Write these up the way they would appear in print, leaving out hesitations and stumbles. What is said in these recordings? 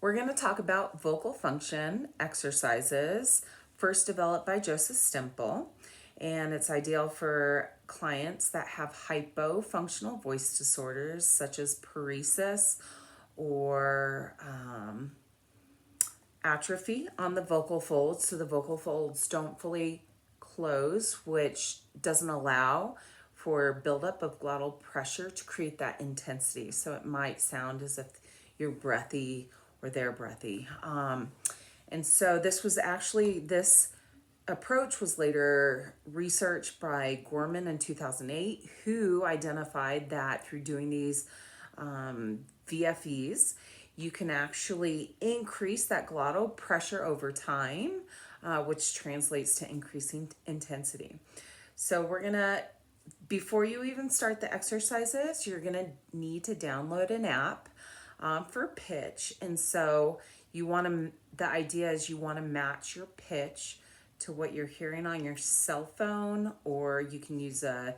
We're going to talk about vocal function exercises, first developed by Joseph Stemple, and it's ideal for clients that have hypofunctional voice disorders such as paresis or atrophy on the vocal folds. So the vocal folds don't fully close, which doesn't allow for buildup of glottal pressure to create that intensity. So it might sound as if you're breathy or they're breathy. And so this approach was later researched by Gorman in 2008, who identified that through doing these VFEs, you can actually increase that glottal pressure over time, which translates to increasing intensity. So before you even start the exercises, you're gonna need to download an app for pitch. And so the idea is you wanna match your pitch to what you're hearing on your cell phone, or you can use a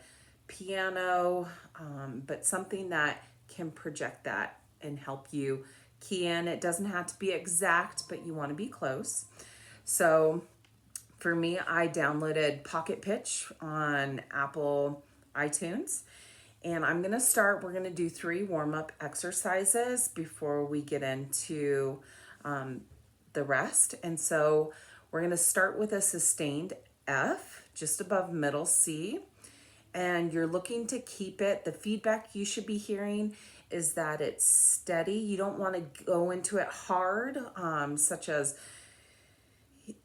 piano, but something that can project that and help you key in. It doesn't have to be exact, but you want to be close. So for me, I downloaded Pocket Pitch on Apple iTunes. And we're going to do 3 warm-up exercises before we get into the rest. And so we're going to start with a sustained F, just above middle C. And you're looking to keep it. The feedback you should be hearing is that it's steady. You don't want to go into it hard, such as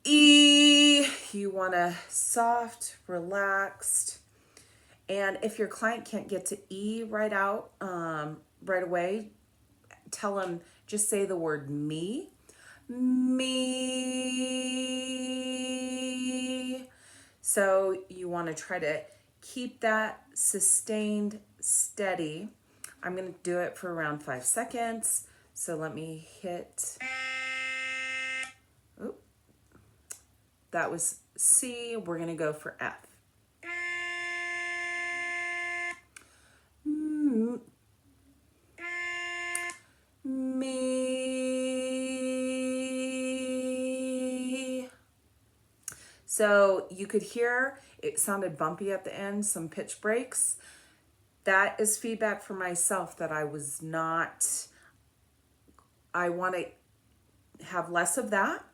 E. You want a soft, relaxed. And if your client can't get to E right away, tell them, just say the word me. Me. So you want to try to keep that sustained steady. I'm going to do it for around 5 seconds. So let me hit. Oop, that was C. We're going to go for F. Me. So you could hear it sounded bumpy at the end, some pitch breaks. That is feedback for myself that I want to have less of that,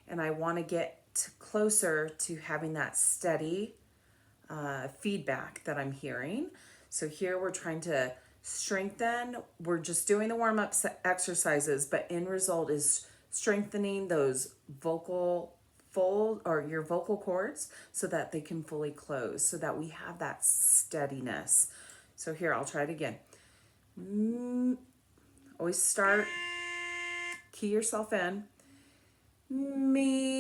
and I want to get closer to having that steady feedback that I'm hearing. So here we're trying to strengthen. We're just doing the warm-up exercises, but end result is strengthening those vocal fold or your vocal cords so that they can fully close, so that we have that steadiness. So here, I'll try it again. Always start, key yourself in. Me.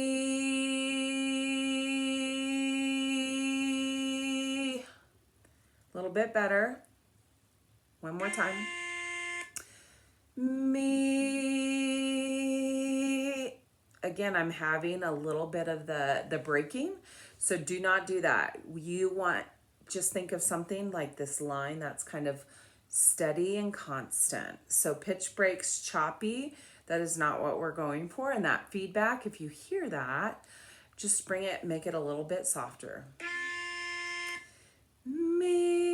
A little bit better. One more time. Me. Again, I'm having a little bit of the breaking. So do not do that. Just think of something like this line that's kind of steady and constant. So pitch breaks choppy. That is not what we're going for. And that feedback, if you hear that, just make it a little bit softer. Me.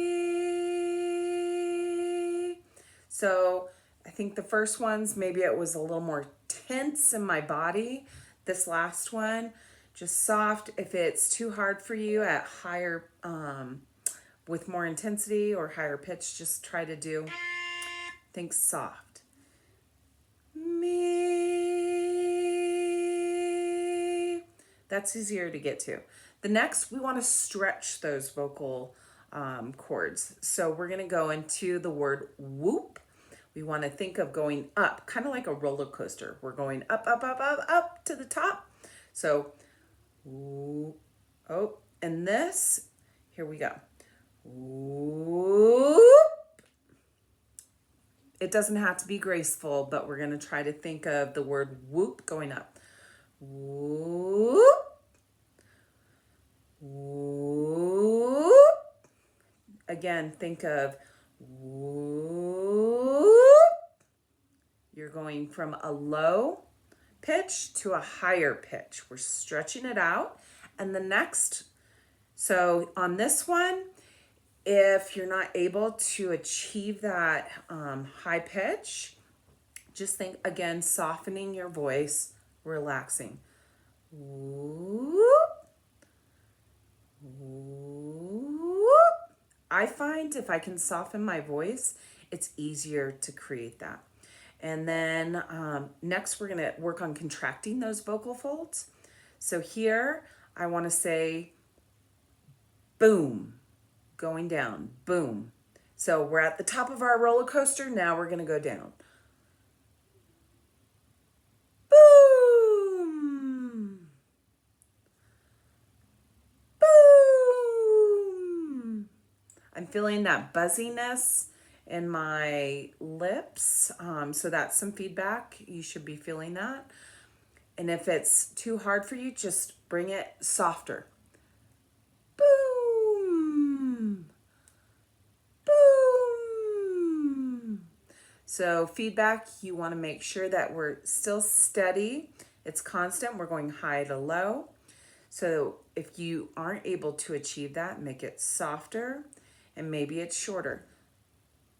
So I think the first ones, maybe it was a little more tense in my body. This last one, just soft. If it's too hard for you at higher, with more intensity or higher pitch, just try to think soft. Me. That's easier to get to. The next, we want to stretch those vocal cords. So we're going to go into the word whoop. We want to think of going up, kind of like a roller coaster. We're going up, up, up, up, up to the top. So, whoop. Oh, and this, here we go. Whoop. It doesn't have to be graceful, but we're going to try to think of the word whoop going up. Whoop. Whoop. Again, think of whoop. You're going from a low pitch to a higher pitch. We're stretching it out. And the next, so on this one, if you're not able to achieve that high pitch, just think again, softening your voice, relaxing. Whoop, whoop. I find if I can soften my voice, it's easier to create that. And then next, we're going to work on contracting those vocal folds. So here, I want to say boom, going down, boom. So we're at the top of our roller coaster. Now we're going to go down. Boom. Boom. I'm feeling that buzziness in my lips. So that's some feedback. You should be feeling that. And if it's too hard for you, just bring it softer. Boom. Boom. So feedback, you want to make sure that we're still steady. It's constant. We're going high to low. So if you aren't able to achieve that, make it softer and maybe it's shorter.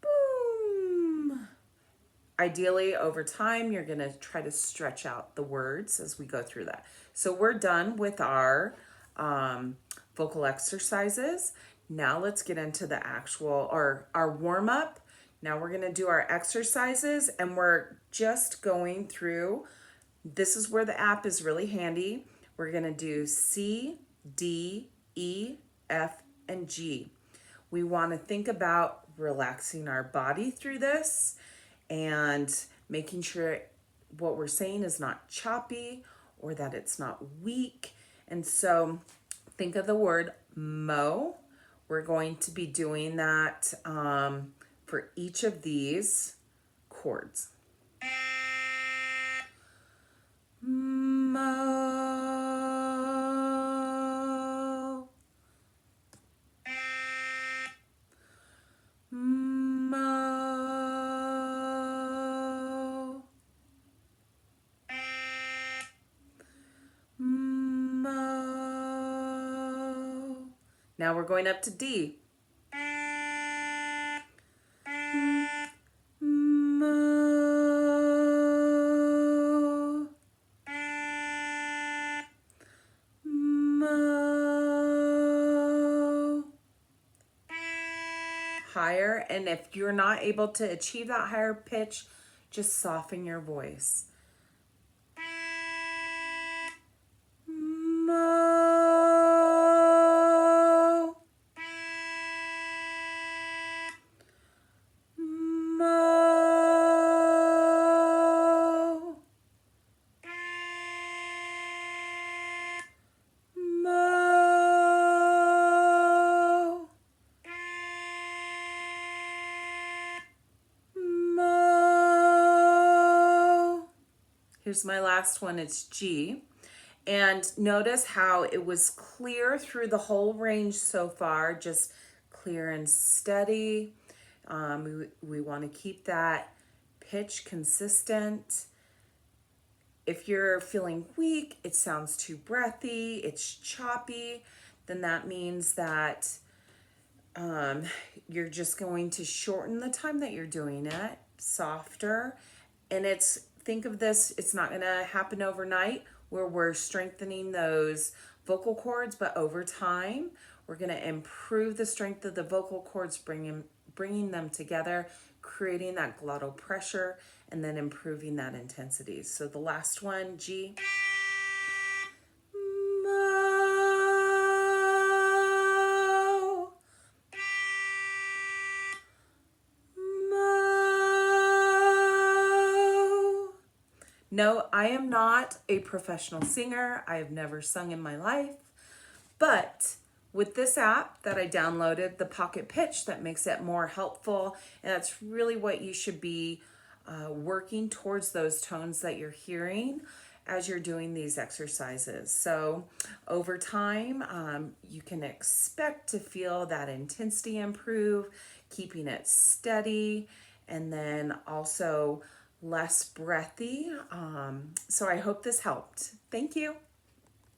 Boom. Ideally, over time, you're going to try to stretch out the words as we go through that. So we're done with our vocal exercises. Now let's get into the actual, or our warm-up. Now we're going to do our exercises and we're just going through. This is where the app is really handy. We're going to do C, D, E, F, and G. We want to think about relaxing our body through this and making sure what we're saying is not choppy or that it's not weak. And so think of the word mo. We're going to be doing that for each of these chords. Mo. Mo. Mo. Now we're going up to D. Mo. Mo. Higher, and if you're not able to achieve that higher pitch, just soften your voice. Mo. Mo. Mo. Mo. Here's my last one, it's G. And notice how it was clear through the whole range so far, just clear and steady. We want to keep that pitch consistent. If you're feeling weak, it sounds too breathy, it's choppy, then that means that you're just going to shorten the time that you're doing it, softer. And think of this, it's not going to happen overnight where we're strengthening those vocal cords, but over time, we're going to improve the strength of the vocal cords, bringing them together, creating that glottal pressure, and then improving that intensity. So the last one, G. Mo. Mo. No, I am not a professional singer. I have never sung in my life, but with this app that I downloaded, the Pocket Pitch, that makes it more helpful. And that's really what you should be working towards, those tones that you're hearing as you're doing these exercises. So over time, you can expect to feel that intensity improve, keeping it steady, and then also less breathy. So I hope this helped. Thank you.